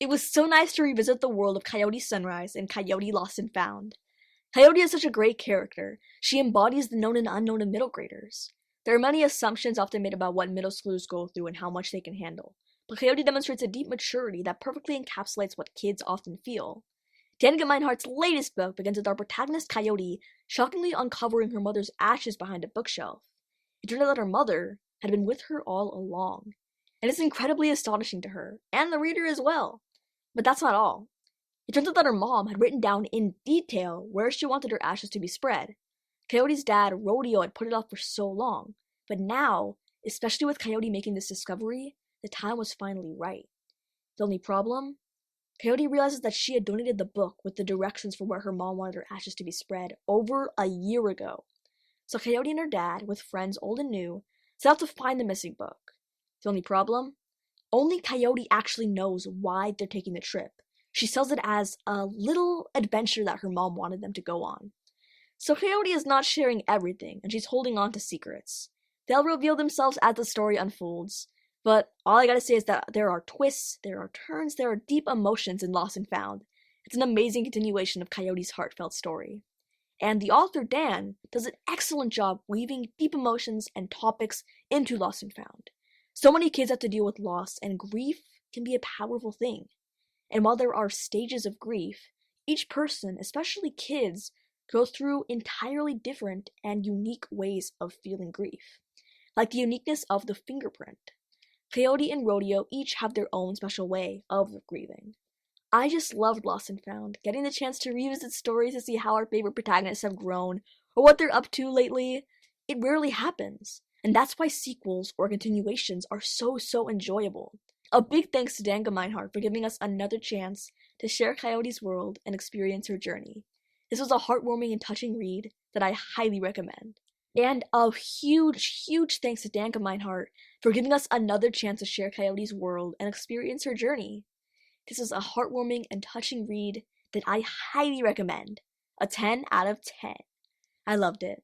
It was so nice to revisit the world of Coyote Sunrise and Coyote Lost and Found. Coyote is such a great character. She embodies the known and unknown of middle graders. There are many assumptions often made about what middle schoolers go through and how much they can handle, but Coyote demonstrates a deep maturity that perfectly encapsulates what kids often feel. Dan Gemeinhart's latest book begins with our protagonist Coyote shockingly uncovering her mother's ashes behind a bookshelf. It turned out that her mother had been with her all along, and it's incredibly astonishing to her, and the reader as well. But that's not all. It turns out that her mom had written down in detail where she wanted her ashes to be spread. Coyote's dad, Rodeo, had put it off for so long, but now, especially with Coyote making this discovery, the time was finally right. The only problem? Coyote realizes that she had donated the book with the directions for where her mom wanted her ashes to be spread over a year ago. So Coyote and her dad, with friends old and new, set out to find the missing book. The only problem? Only Coyote actually knows why they're taking the trip. She sells it as a little adventure that her mom wanted them to go on. So Coyote is not sharing everything, and she's holding on to secrets. They'll reveal themselves as the story unfolds, but all I gotta say is that there are twists, there are turns, there are deep emotions in Lost and Found. It's an amazing continuation of Coyote's heartfelt story. And the author, Dan, does an excellent job weaving deep emotions and topics into Lost and Found. So many kids have to deal with loss, and grief can be a powerful thing. And while there are stages of grief, each person, especially kids, go through entirely different and unique ways of feeling grief. Like the uniqueness of the fingerprint. Coyote and Rodeo each have their own special way of grieving. I just loved Lost and Found, getting the chance to revisit stories to see how our favorite protagonists have grown, or what they're up to lately. It rarely happens, and that's why sequels or continuations are so enjoyable. A big thanks to Dan Gemeinhart for giving us another chance to share Coyote's world and experience her journey. This was a heartwarming and touching read that I highly recommend. And a huge thanks to Dan Gemeinhart for giving us another chance to share Coyote's world and experience her journey. This is a heartwarming and touching read that I highly recommend. A 10 out of 10. I loved it.